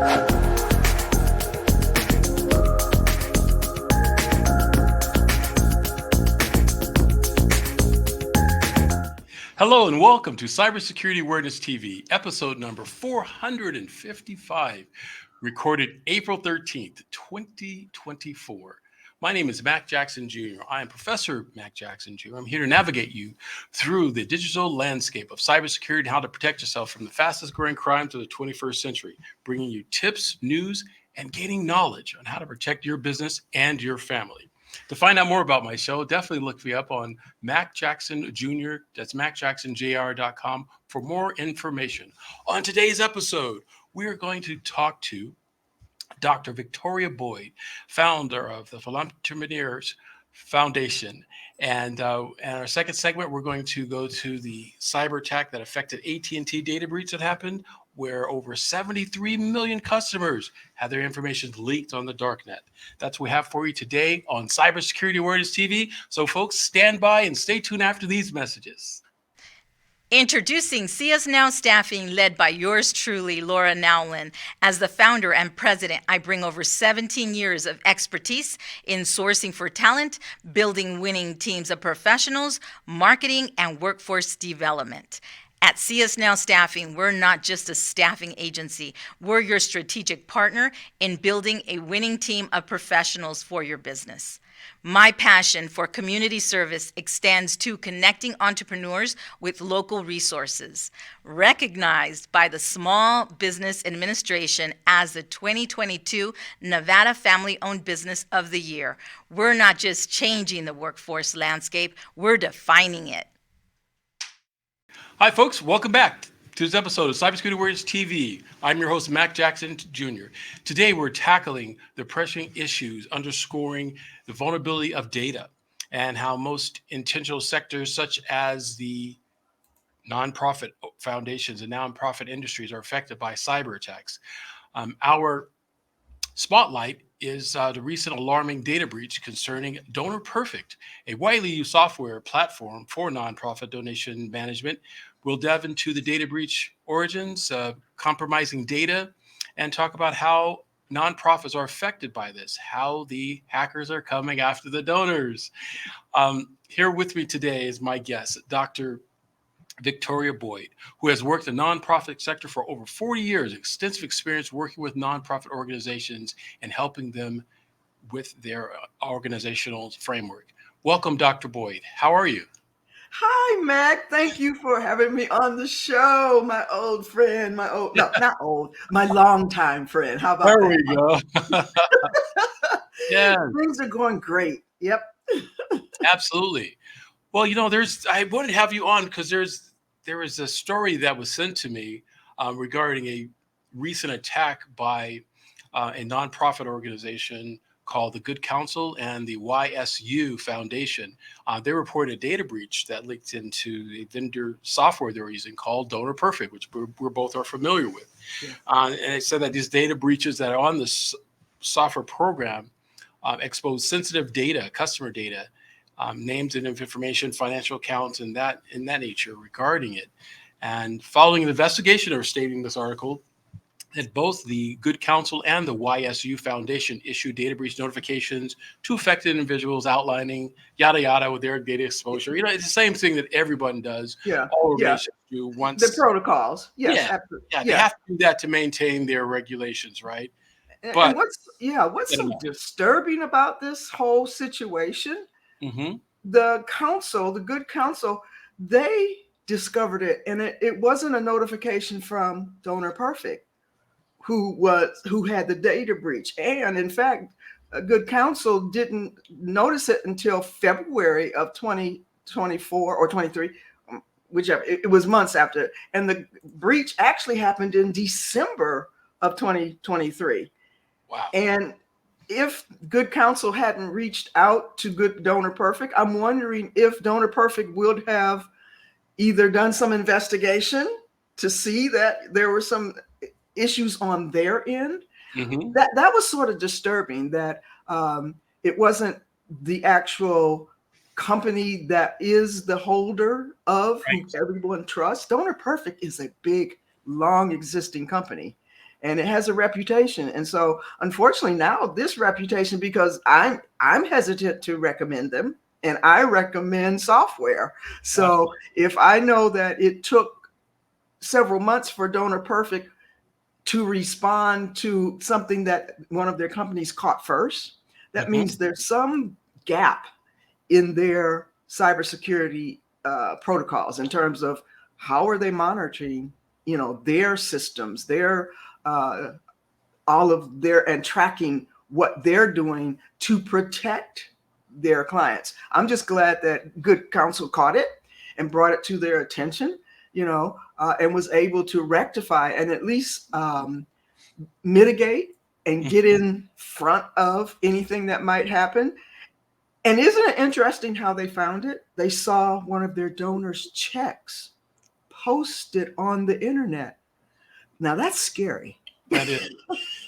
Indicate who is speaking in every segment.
Speaker 1: Hello and welcome to Cybersecurity Awareness TV, episode number 455, recorded April 13th, 2024. My name is Mac Jackson Jr. I am Professor Mac Jackson Jr. I'm here to navigate you through the digital landscape of cybersecurity and how to protect yourself from the fastest growing crimes of the 21st century, bringing you tips, news, and gaining knowledge on how to protect your business and your family. To find out more about my show, definitely look me up on Mac Jackson Jr. That's MacJacksonJR.com for more information. On today's episode, we are going to talk to Dr. Victoria Boyd, founder of the Philanthropists Foundation. And our second segment, we're going to go to the cyber attack that affected AT&T data breach that happened, where over 73 million customers had their information leaked on the darknet. That's what we have for you today on Cybersecurity Awareness TV. So folks, stand by and stay tuned after these messages.
Speaker 2: Introducing CS Now Staffing, led by yours truly, Laura Nowlin. As the founder and president, I bring over 17 years of expertise in sourcing for talent, building winning teams of professionals, marketing, and workforce development. At CS Now Staffing, we're not just a staffing agency. We're your strategic partner in building a winning team of professionals for your business. My passion for community service extends to connecting entrepreneurs with local resources. Recognized by the Small Business Administration as the 2022 Nevada Family-Owned Business of the Year, we're not just changing the workforce landscape, we're defining it.
Speaker 1: Hi, folks. Welcome back to this episode of Cybersecurity Awareness TV. I'm your host, Mac Jackson Jr. Today, we're tackling the pressing issues underscoring the vulnerability of data and how most intentional sectors, such as the nonprofit foundations and nonprofit industries, are affected by cyber attacks. Our spotlight is the recent alarming data breach concerning Donor Perfect, a widely used software platform for nonprofit donation management. We'll delve into the data breach origins, compromising data, and talk about how nonprofits are affected by this, how the hackers are coming after the donors. Here with me today is my guest, Dr. Victoria Boyd, who has worked in the nonprofit sector for over 40 years, extensive experience working with nonprofit organizations and helping them with their organizational framework. Welcome, Dr. Boyd. How are you?
Speaker 3: Hi, Mac. Thank you for having me on the show. My old friend, not old, my longtime friend. How about
Speaker 1: there
Speaker 3: that?
Speaker 1: we go. Yeah.
Speaker 3: Things are going great. Yep.
Speaker 1: Absolutely. Well, I wanted to have you on because there was a story that was sent to me regarding a recent attack by a nonprofit organization called the Good Counsel and the YSU Foundation. They reported a data breach that leaked into a vendor software they were using called Donor Perfect, which we're both are familiar with. Yeah. And it said that these data breaches that are on this software program expose sensitive data, customer data, names and information, financial accounts, and that nature regarding it. And following an investigation, or stating this article, that both the Good Counsel and the YSU Foundation issued data breach notifications to affected individuals outlining yada yada with their data exposure. It's the same thing that everyone does.
Speaker 3: Yeah.
Speaker 1: All organizations do once.
Speaker 3: The protocols. Yes,
Speaker 1: yeah,
Speaker 3: absolutely.
Speaker 1: Yeah, they have to do that to maintain their regulations, right?
Speaker 3: And what's so disturbing about this whole situation? Mm-hmm. The Good Counsel, they discovered it, and it wasn't a notification from Donor Perfect, who had the data breach. And in fact, a Good Counsel didn't notice it until February of 2024 or 23, whichever. It was months after. And the breach actually happened in December of 2023.
Speaker 1: Wow.
Speaker 3: And if Good Counsel hadn't reached out to Donor Perfect, I'm wondering if Donor Perfect would have either done some investigation to see that there were some issues on their end. Mm-hmm. That was sort of disturbing, that it wasn't the actual company that is the holder of who everyone trusts. Donor Perfect is a big, long existing company. and it has a reputation. And so unfortunately now this reputation, because I'm hesitant to recommend them, and I recommend software. So if I know that it took several months for Donor Perfect to respond to something that one of their companies caught first, that means there's some gap in their cybersecurity protocols in terms of how are they monitoring, their systems, their all of their, and tracking what they're doing to protect their clients. I'm just glad that good counsel caught it and brought it to their attention, and was able to rectify and at least mitigate and get in front of anything that might happen. And isn't it interesting how they found it? They saw one of their donors' checks posted on the internet. Now that's scary.
Speaker 1: That is.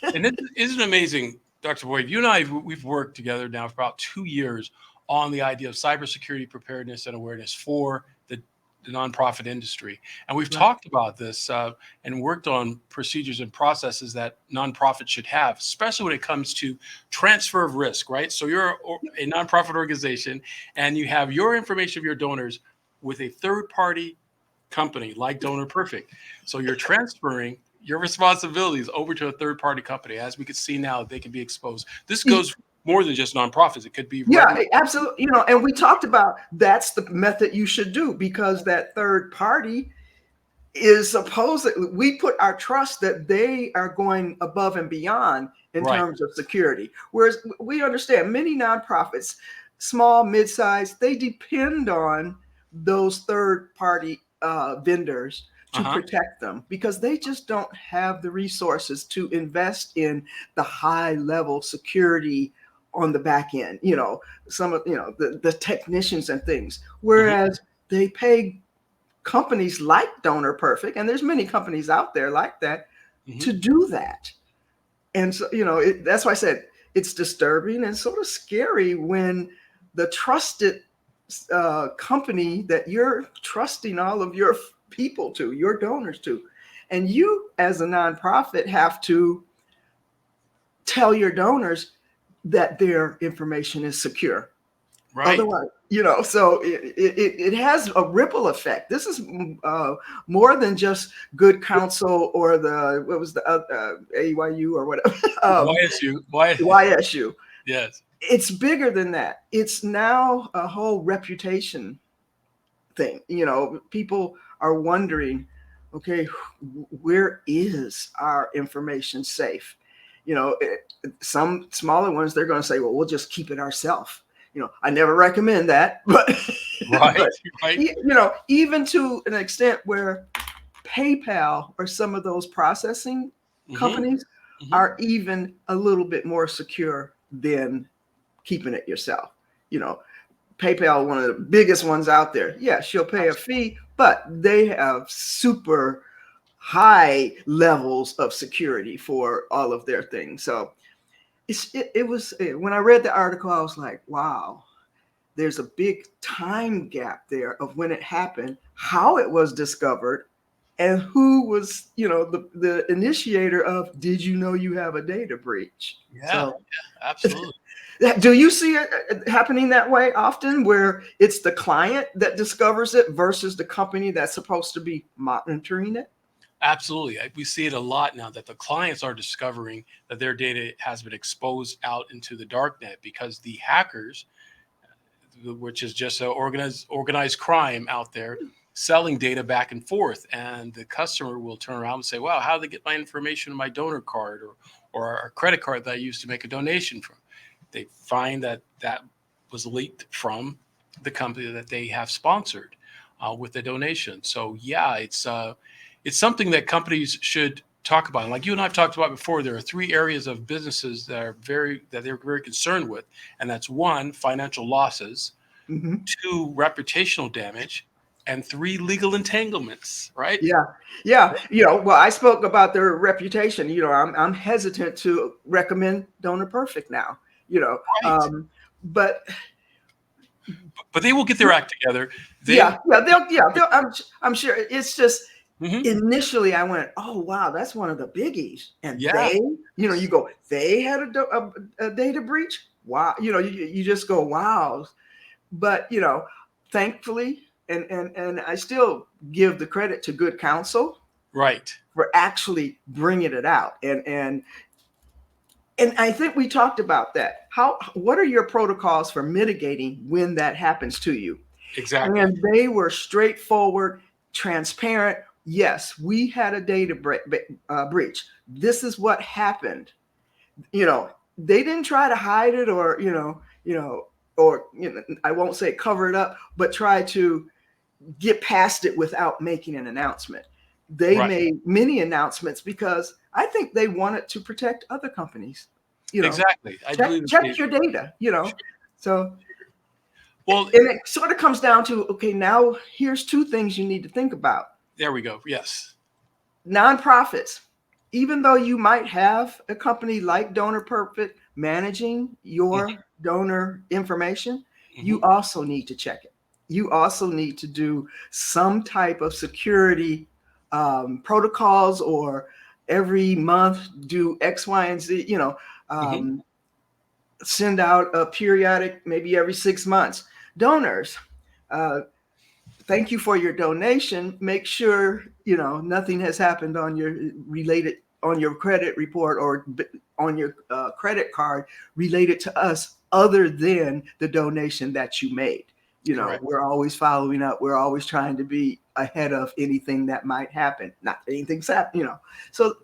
Speaker 1: And isn't it amazing, Dr. Boyd? You and I, we've worked together now for about 2 years on the idea of cybersecurity preparedness and awareness for the nonprofit industry. And we've talked about this and worked on procedures and processes that nonprofits should have, especially when it comes to transfer of risk, right? So you're a nonprofit organization and you have your information of your donors with a third-party company like Donor Perfect. So you're transferring your responsibilities over to a third-party company. As we can see now, they can be exposed. This goes more than just nonprofits. It could be
Speaker 3: absolutely. And we talked about that's the method you should do, because that third party is supposed, we put our trust that they are going above and beyond in terms of security. Whereas we understand many nonprofits, small, mid-sized, they depend on those third party vendors to protect them, because they just don't have the resources to invest in the high level security on the back end, some of, the technicians and things. Whereas they pay companies like Donor Perfect, and there's many companies out there like that, to do that. And so, that's why I said it's disturbing and sort of scary when the trusted company that you're trusting all of your people to, your donors to, and you as a nonprofit have to tell your donors that their information is secure. Right. Otherwise, so it has a ripple effect. This is more than just good counsel or what was the AYU or whatever. YSU.
Speaker 1: Yes.
Speaker 3: It's bigger than that. It's now a whole reputation thing. People are wondering, okay, where is our information safe? Some smaller ones, they're going to say, well, we'll just keep it ourselves. I never recommend that, but, even to an extent where PayPal or some of those processing companies are even a little bit more secure than keeping it yourself. PayPal, one of the biggest ones out there. Yeah, she'll pay a fee, but they have super high levels of security for all of their things. So it was, when I read the article, I was like, wow, there's a big time gap there of when it happened, how it was discovered, and who was, the initiator of, did you know you have a data breach?
Speaker 1: Yeah, absolutely.
Speaker 3: Do you see it happening that way often, where it's the client that discovers it versus the company that's supposed to be monitoring it?
Speaker 1: Absolutely. We see it a lot now that the clients are discovering that their data has been exposed out into the dark net because the hackers, which is just an organized crime out there, selling data back and forth. And the customer will turn around and say, wow, how did they get my information on my donor card or a credit card that I used to make a donation from? They find that was leaked from the company that they have sponsored with the donation. So yeah, it's something that companies should talk about. And like you and I have talked about before, there are 3 areas of businesses that they're very concerned with, and that's 1, financial losses, 2, reputational damage, and 3, legal entanglements. Right?
Speaker 3: Yeah. Well, I spoke about their reputation. I'm hesitant to recommend Donor Perfect now. But
Speaker 1: they will get their act together.
Speaker 3: They'll I'm sure it's just Initially, I went, oh, wow, that's one of the biggies. And
Speaker 1: Yeah.
Speaker 3: they, you go, they had a data breach. Wow. You just go, wow. But, thankfully, and I still give the credit to good counsel.
Speaker 1: Right.
Speaker 3: For actually bringing it out. And I think we talked about that. What are your protocols for mitigating when that happens to you?
Speaker 1: Exactly.
Speaker 3: And they were straightforward, transparent. Yes, we had a data breach. This is what happened. They didn't try to hide it or I won't say cover it up, but try to get past it without making an announcement. They made many announcements because I think they wanted to protect other companies.
Speaker 1: Exactly. I believe
Speaker 3: check your data, So,
Speaker 1: well,
Speaker 3: and it sort of comes down to, okay, now here's two things you need to think about.
Speaker 1: There we go. Yes.
Speaker 3: Nonprofits, even though you might have a company like Donor Perfect managing your donor information, you also need to check it. You also need to do some type of security protocols, or every month do X, Y, and Z, send out a periodic, maybe every 6 months. Donors, thank you for your donation. Make sure, nothing has happened on your credit report or on your credit card related to us other than the donation that you made.
Speaker 1: Correct.
Speaker 3: We're always following up. We're always trying to be ahead of anything that might happen. Not anything's happened, So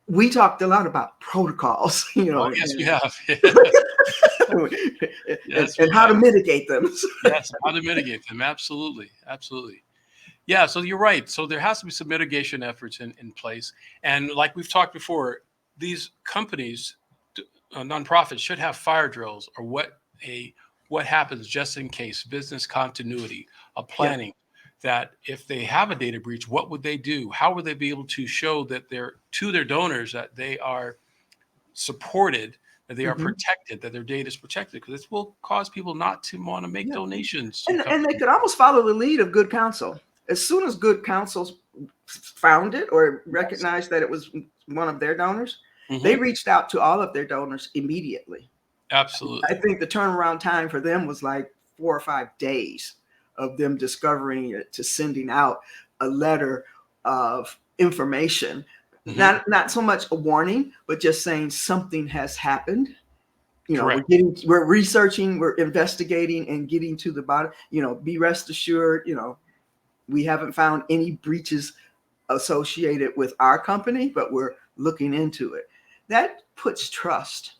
Speaker 3: we talked a lot about protocols,
Speaker 1: Oh, yes, we have.
Speaker 3: and how to mitigate them.
Speaker 1: Yes, how to mitigate them. Absolutely. Absolutely. Yeah, so you're right. So there has to be some mitigation efforts in place. And like we've talked before, these companies, nonprofits, should have fire drills or what happens just in case, business continuity, a planning. That if they have a data breach, what would they do? How would they be able to show that to their donors that they are supported, that they are protected, that their data is protected? Because this will cause people not to want to make donations.
Speaker 3: And they could almost follow the lead of good counsel. As soon as good counsel found it or recognized that it was one of their donors, they reached out to all of their donors immediately.
Speaker 1: Absolutely.
Speaker 3: I think the turnaround time for them was like 4 or 5 days of them discovering it to sending out a letter of information. Not so much a warning, but just saying something has happened. We're researching, we're investigating, and getting to the bottom. Be rest assured, we haven't found any breaches associated with our company, but we're looking into it. That puts trust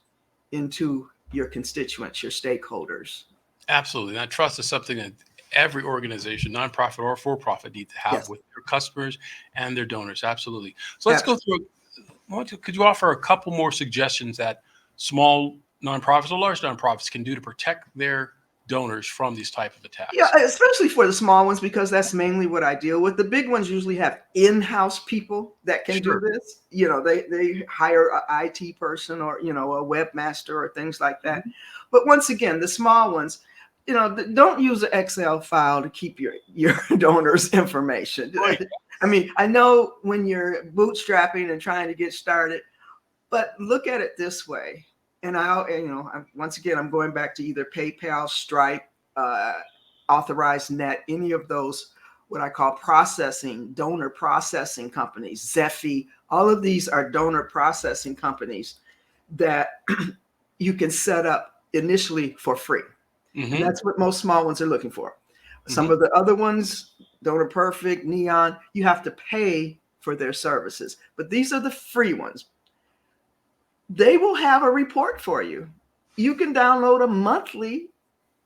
Speaker 3: into your constituents, your stakeholders.
Speaker 1: Absolutely. That trust is something that every organization, nonprofit or for-profit, need to have with their customers and their donors. Absolutely. So let's go through. Could you offer a couple more suggestions that small nonprofits or large nonprofits can do to protect their donors from these type of attacks?
Speaker 3: Yeah, especially for the small ones, because that's mainly what I deal with. The big ones usually have in-house people that can do this. They hire an IT person or, a webmaster or things like that. But once again, the small ones, don't use an Excel file to keep your donors' information. Right. I mean, I know when you're bootstrapping and trying to get started, but look at it this way. And once again, I'm going back to either PayPal, Stripe, Authorized Net, any of those, what I call donor processing companies, Zephy. All of these are donor processing companies that you can set up initially for free. And that's what most small ones are looking for. Some of the other ones, Donor Perfect, Neon, you have to pay for their services. But these are the free ones. They will have a report for you. You can download a monthly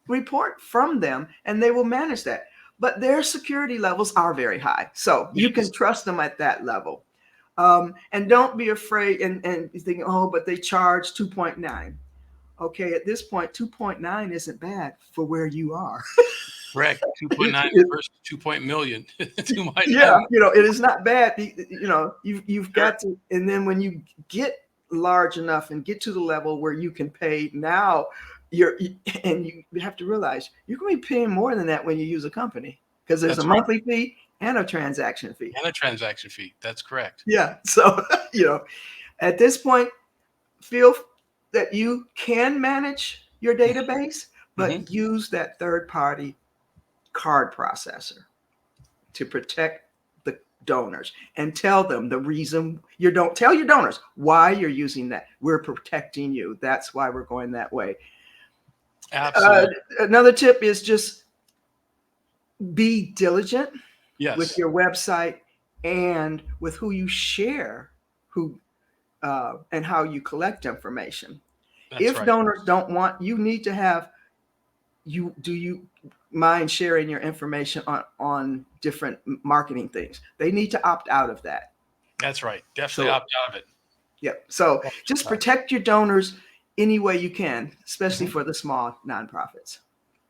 Speaker 3: report from them and they will manage that. But their security levels are very high. So you can trust them at that level. And don't be afraid and think, oh, but they charge 2.9. Okay, at this point, 2.9 isn't bad for where you are.
Speaker 1: Correct. 2.9 versus 2 million.
Speaker 3: Yeah, it is not bad. You've got to, and then when you get large enough and get to the level where you can pay, now you have to realize you're going to be paying more than that when you use a company, because there's a monthly fee and a transaction fee.
Speaker 1: And a transaction fee. That's correct.
Speaker 3: Yeah. So, at this point, feel that you can manage your database, but use that third-party card processor to protect the donors, and tell them the reason. Tell your donors why you're using that. We're protecting you. That's why we're going that way.
Speaker 1: Absolutely.
Speaker 3: Another tip is just be diligent with
Speaker 1: Yes.
Speaker 3: your website and with who you share, and how you collect information.
Speaker 1: That's
Speaker 3: If
Speaker 1: right.
Speaker 3: donors don't want, you need to have do you mind sharing your information on different marketing things? They need to opt out of that.
Speaker 1: That's right. Definitely opt out of it.
Speaker 3: Yep. So just protect your donors any way you can, especially for the small nonprofits.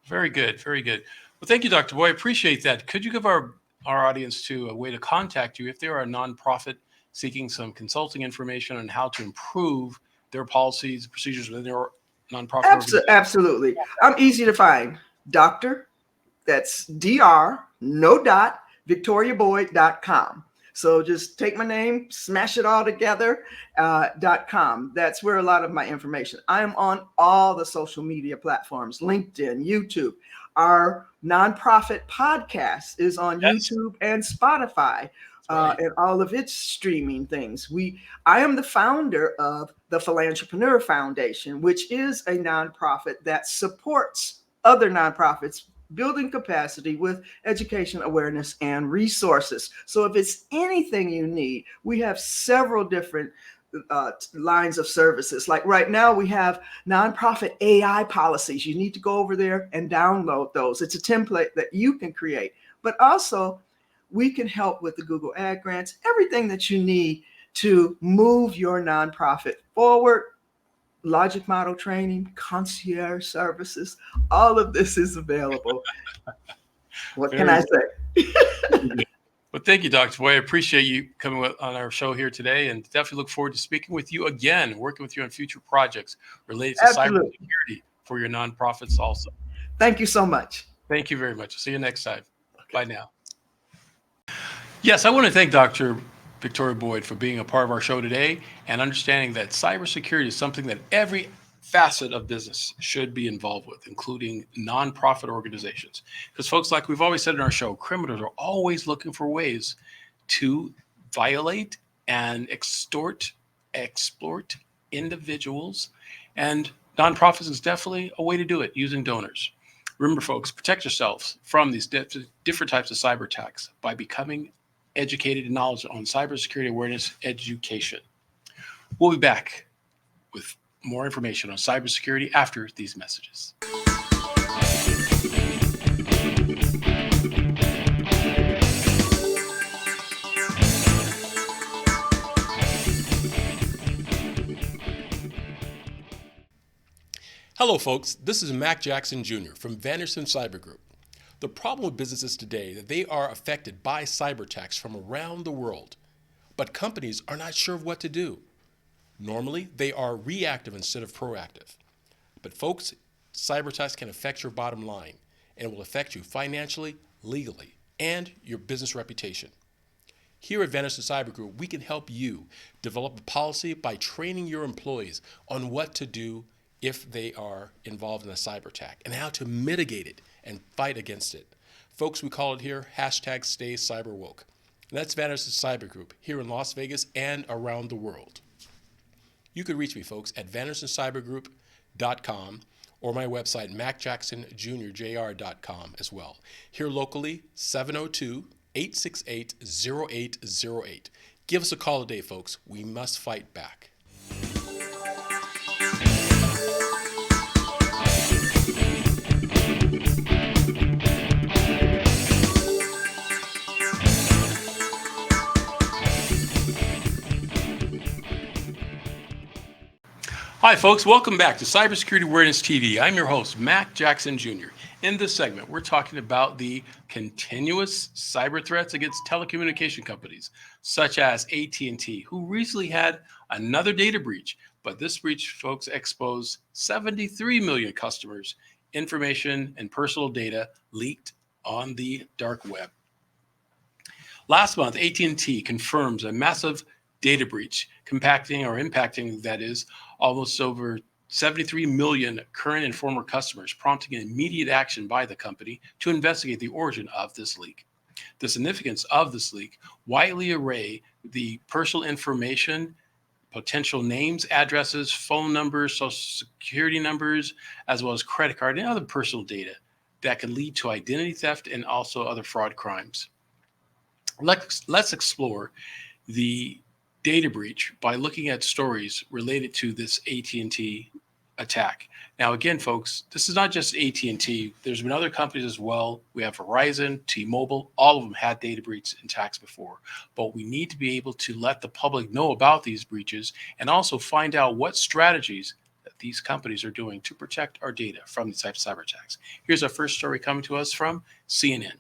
Speaker 1: Very good. Very good. Well, thank you, Dr. Boy. I appreciate that. Could you give our audience to a way to contact you if they are a nonprofit seeking some consulting information on how to improve their policies, procedures within their nonprofit organization?
Speaker 3: Absolutely. I'm easy to find. Doctor, that's Dr. no dot, VictoriaBoyd.com. So just take my name, smash it all together, .com. That's where a lot of my information. I am on all the social media platforms, LinkedIn, YouTube. Our nonprofit podcast is on YouTube and Spotify, and all of its streaming things. I am the founder of the Philanthropreneur Foundation, which is a nonprofit that supports other nonprofits building capacity with education, awareness, and resources. So if it's anything you need, we have several different lines of services. Like right now, we have nonprofit AI policies. You need to go over there and download those. It's a template that you can create. But also, we can help with the Google Ad grants, everything that you need to move your nonprofit forward. Logic model training, concierge services, all of this is available. What can I say?
Speaker 1: Well, thank you, Dr. Boy. I appreciate you coming on our show here today, and definitely look forward to speaking with you again, working with you on future projects related to cybersecurity for your nonprofits also.
Speaker 3: Thank you so much.
Speaker 1: Thank you very much. I'll see you next time. Okay. Bye now. Yes, I want to thank Dr. Victoria Boyd for being a part of our show today and understanding that cybersecurity is something that every facet of business should be involved with, including nonprofit organizations. Because folks, like we've always said in our show, criminals are always looking for ways to violate and exploit individuals, and nonprofits is definitely a way to do it using donors. Remember, folks, protect yourselves from these different types of cyber attacks by becoming educated and knowledgeable on cybersecurity awareness education. We'll be back with more information on cybersecurity after these messages. Hello, folks. This is Mac Jackson Jr. from Vanderson Cyber Group. The problem with businesses today is that they are affected by cyber attacks from around the world, but companies are not sure of what to do. Normally, they are reactive instead of proactive. But folks, cyber attacks can affect your bottom line, and it will affect you financially, legally, and your business reputation. Here at Vanderson Cyber Group, we can help you develop a policy by training your employees on what to do if they are involved in a cyber attack and how to mitigate it and fight against it. Folks, we call it here #StayCyberWoke. And that's Vanderson Cyber Group here in Las Vegas and around the world. You can reach me, folks, at VandersonCyberGroup.com or my website, MacJacksonJr.com as well. Here locally, 702-868-0808. Give us a call today, folks. We must fight back. Hi, folks. Welcome back to Cybersecurity Awareness TV. I'm your host, Mac Jackson Jr. In this segment, we're talking about the continuous cyber threats against telecommunication companies, such as AT&T, who recently had another data breach. But this breach, folks, exposed 73 million customers' information and personal data leaked on the dark web. Last month, AT&T confirms a massive data breach, impacting, that is, almost over 73 million current and former customers, prompting immediate action by the company to investigate the origin of this leak. The significance of this leak widely array the personal information, potential names, addresses, phone numbers, social security numbers, as well as credit card and other personal data that can lead to identity theft and also other fraud crimes. Let's explore the data breach by looking at stories related to this AT&T attack. Now, again, folks, this is not just AT&T. There's been other companies as well. We have Verizon, T-Mobile. All of them had data breach attacks before. But we need to be able to let the public know about these breaches and also find out what strategies that these companies are doing to protect our data from these types of cyber attacks. Here's our first story coming to us from CNN.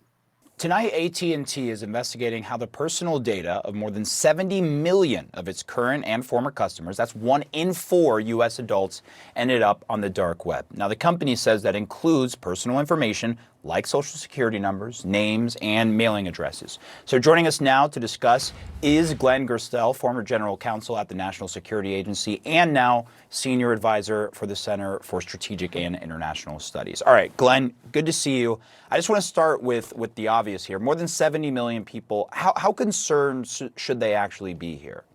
Speaker 4: Tonight, AT&T is investigating how the personal data of more than 70 million of its current and former customers, that's 1 in 4 U.S. adults, ended up on the dark web. Now, the company says that includes personal information like social security numbers, names, and mailing addresses. So joining us now to discuss is Glenn Gerstel, former general counsel at the National Security Agency and now senior advisor for the Center for Strategic and International Studies. All right, Glenn, good to see you. I just want to start with the obvious here. More than 70 million people. How concerned should they actually be here?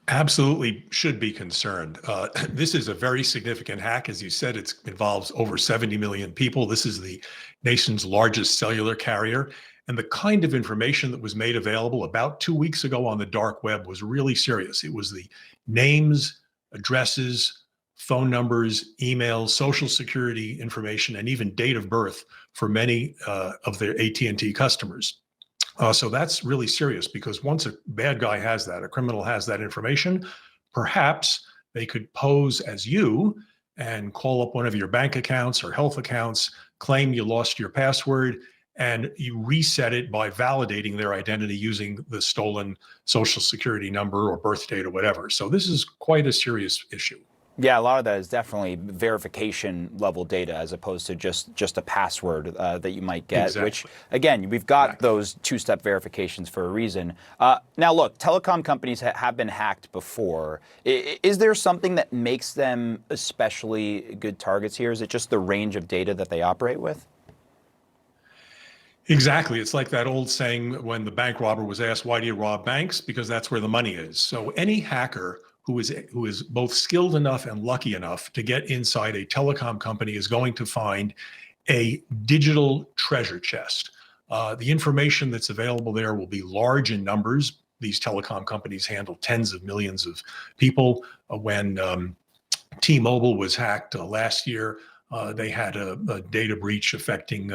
Speaker 5: Absolutely should be concerned. This is a very significant hack. As you said, it involves over 70 million people. This is the nation's largest cellular carrier. And the kind of information that was made available about 2 weeks ago on the dark web was really serious. It was the names, addresses, phone numbers, emails, social security information, and even date of birth for many of their AT&T customers. So that's really serious, because once a bad guy has that, a criminal has that information, perhaps they could pose as you and call up one of your bank accounts or health accounts, claim you lost your password, and you reset it by validating their identity using the stolen social security number or birth date or whatever. So this is quite a serious issue.
Speaker 4: Yeah, a lot of that is definitely verification level data as opposed to just a password that you might get,
Speaker 5: Exactly.
Speaker 4: Which, again, we've got those two-step verifications for a reason. Now, look, telecom companies have been hacked before. Is there something that makes them especially good targets here? Is it just the range of data that they operate with?
Speaker 5: Exactly. It's like that old saying when the bank robber was asked, why do you rob banks? Because that's where the money is. So any hacker who is both skilled enough and lucky enough to get inside a telecom company is going to find a digital treasure chest. The information that's available there will be large in numbers. These telecom companies handle tens of millions of people. When T-Mobile was hacked last year, they had a data breach affecting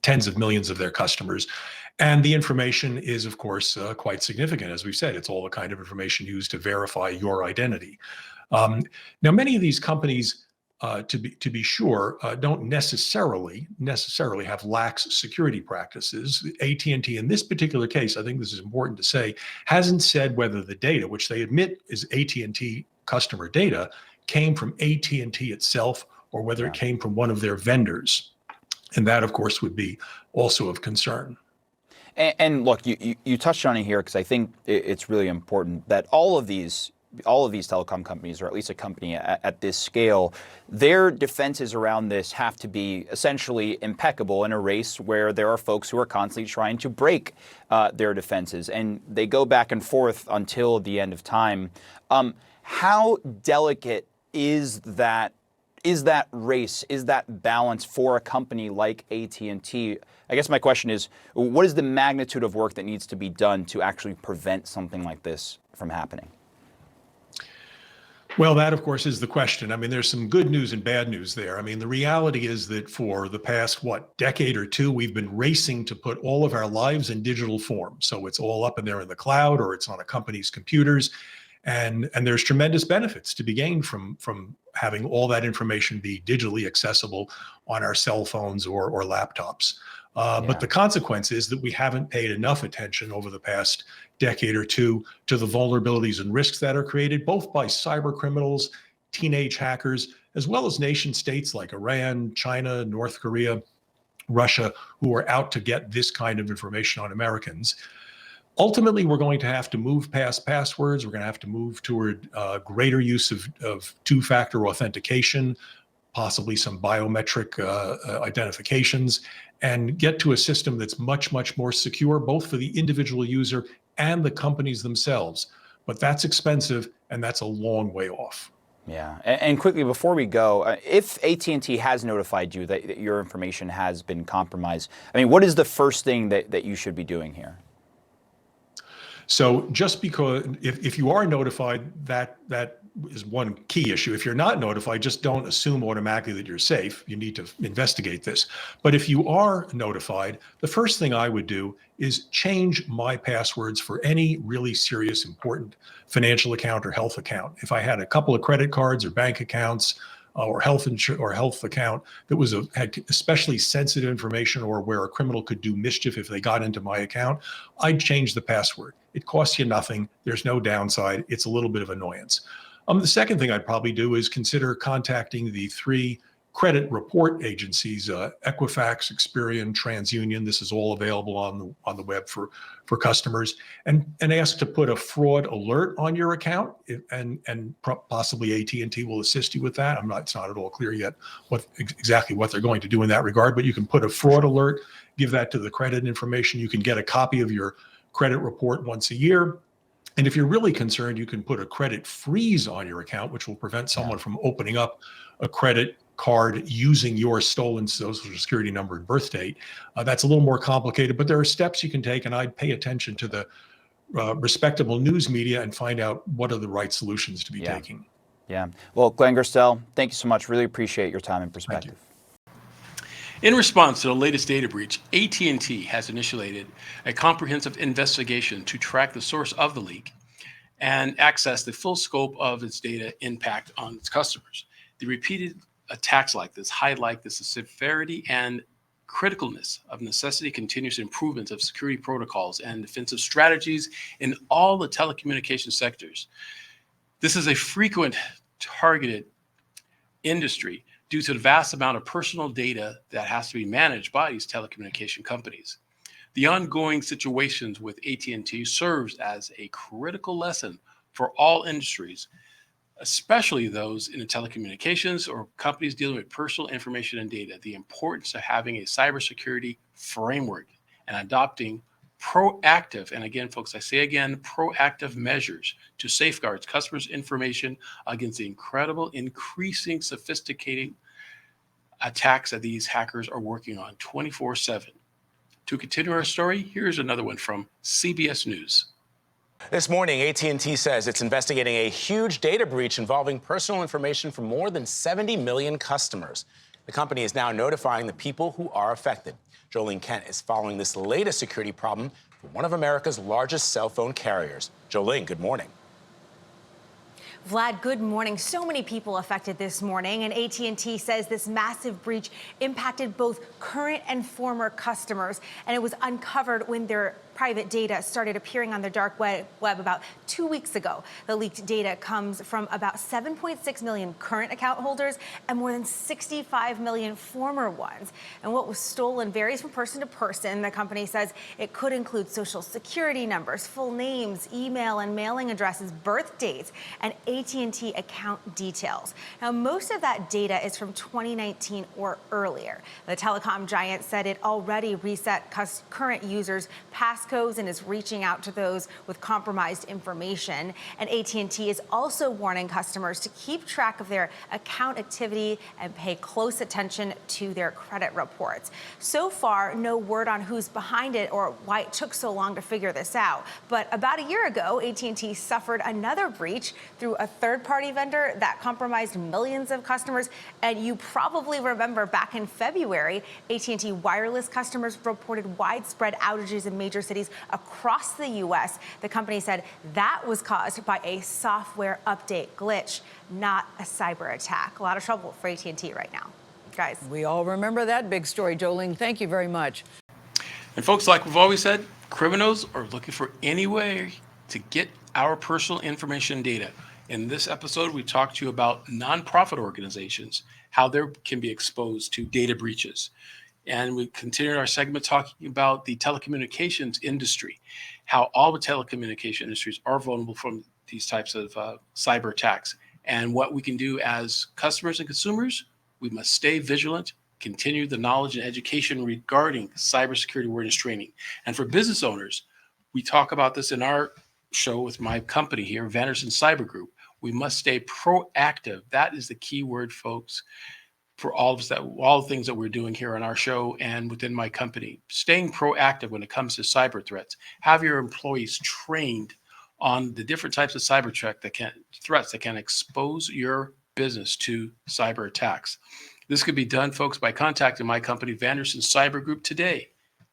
Speaker 5: tens of millions of their customers. And the information is, of course, quite significant. As we've said, it's all the kind of information used to verify your identity. Now, many of these companies, to be sure, don't necessarily have lax security practices. AT&T, in this particular case, I think this is important to say, hasn't said whether the data, which they admit is AT&T customer data, came from AT&T itself or whether it came from one of their vendors. And that, of course, would be also of concern.
Speaker 4: And look, you touched on it here because I think it's really important that all of these telecom companies, or at least a company at this scale, their defenses around this have to be essentially impeccable in a race where there are folks who are constantly trying to break their defenses, and they go back and forth until the end of time. How delicate is that race, is that balance for a company like AT&T? I guess my question is, what is the magnitude of work that needs to be done to actually prevent something like this from happening?
Speaker 5: Well, that, of course, is the question. I mean, there's some good news and bad news there. I mean, the reality is that for the past, decade or two, we've been racing to put all of our lives in digital form. So it's all up in there in the cloud or it's on a company's computers. And there's tremendous benefits to be gained from having all that information be digitally accessible on our cell phones or laptops. But the consequence is that we haven't paid enough attention over the past decade or two to the vulnerabilities and risks that are created both by cyber criminals, teenage hackers, as well as nation states like Iran, China, North Korea, Russia, who are out to get this kind of information on Americans. Ultimately, we're going to have to move past passwords. We're going to have to move toward greater use of two-factor authentication, possibly some biometric identifications, and get to a system that's much, much more secure, both for the individual user and the companies themselves. But that's expensive, and that's a long way off.
Speaker 4: Yeah, and quickly before we go, if AT&T has notified you that your information has been compromised, I mean, what is the first thing that you should be doing here?
Speaker 5: So just because if you are notified, that is one key issue. If you're not notified, just don't assume automatically that you're safe. You need to investigate this. But if you are notified, the first thing I would do is change my passwords for any really serious, important financial account or health account. If I had a couple of credit cards or bank accounts or health account that had especially sensitive information, or where a criminal could do mischief if they got into my account, I'd change the password. It costs you nothing. There's no downside. It's a little bit of annoyance. The second thing I'd probably do is consider contacting the 3 credit report agencies, Equifax, Experian, TransUnion. This is all available on the web for customers, and ask to put a fraud alert on your account, and possibly AT&T will assist you with that. It's not at all clear yet exactly what they're going to do in that regard, but you can put a fraud alert, give that to the credit information. You can get a copy of your credit report once a year. And if you're really concerned, you can put a credit freeze on your account, which will prevent someone from opening up a credit card using your stolen Social Security number and birth date. That's a little more complicated, but there are steps you can take, and I'd pay attention to the respectable news media and find out what are the right solutions to be taking.
Speaker 4: Yeah. Well, Glenn Gerstel, thank you so much. Really appreciate your time and perspective.
Speaker 1: In response to the latest data breach, AT&T has initiated a comprehensive investigation to track the source of the leak and access the full scope of its data impact on its customers. The repeated attacks like this highlight the severity and criticalness of necessity continuous improvements of security protocols and defensive strategies in all the telecommunications sectors. This is a frequent targeted industry due to the vast amount of personal data that has to be managed by these telecommunication companies. The ongoing situations with AT&T serves as a critical lesson for all industries, especially those in the telecommunications or companies dealing with personal information and data, the importance of having a cybersecurity framework and adopting proactive, and again, folks, I say again, proactive measures to safeguard customers' information against the increasing sophisticated attacks that these hackers are working on 24/7. To continue our story, here's another one from CBS News.
Speaker 6: This morning, AT&T says it's investigating a huge data breach involving personal information from more than 70 million customers. The company is now notifying the people who are affected. Jolene Kent is following this latest security problem for one of America's largest cell phone carriers. Jolene, good morning.
Speaker 7: Vlad, good morning. So many people affected this morning, and AT&T says this massive breach impacted both current and former customers, and it was uncovered when their private data started appearing on the dark web about 2 weeks ago. The leaked data comes from about 7.6 million current account holders and more than 65 million former ones. And what was stolen varies from person to person. The company says it could include social security numbers, full names, email and mailing addresses, birth dates, and AT&T account details. Now, most of that data is from 2019 or earlier. The telecom giant said it already reset current users' passcodes and is reaching out to those with compromised information. And AT&T is also warning customers to keep track of their account activity and pay close attention to their credit reports. So far, no word on who's behind it or why it took so long to figure this out. But about a year ago, AT&T suffered another breach through a third-party vendor that compromised millions of customers. And you probably remember back in February, AT&T wireless customers reported widespread outages in major cities across the U.S. The company said that was caused by a software update glitch, not a cyber attack. A lot of trouble for AT&T right now. Guys.
Speaker 8: We all remember that big story, Jolene. Thank you very much.
Speaker 1: And folks, like we've always said, criminals are looking for any way to get our personal information and data. In this episode, we talked to you about nonprofit organizations, how they can be exposed to data breaches. And we continued our segment talking about the telecommunications industry, how all the telecommunication industries are vulnerable from these types of cyber attacks, and what we can do as customers and consumers. We must stay vigilant, continue the knowledge and education regarding cybersecurity awareness training. And for business owners, we talk about this in our show with my company here, Vanderson Cyber Group. We must stay proactive. That is the key word, folks, for all of us, that all the things that we're doing here on our show and within my company. Staying proactive when it comes to cyber threats. Have your employees trained on the different types of cyber threats that can expose your business to cyber attacks. This could be done, folks, by contacting my company, Vanderson Cyber Group, today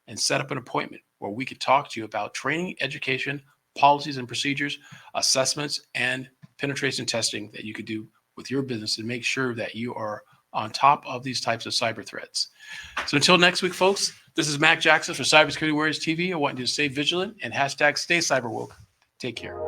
Speaker 1: and set up an appointment where we could talk to you about training, education, policies and procedures, assessments, and penetration testing that you could do with your business and make sure that you are on top of these types of cyber threats. So until next week, folks, this is Mac Jackson for Cybersecurity Warriors TV. I want you to stay vigilant and hashtag stay cyber woke. Take care.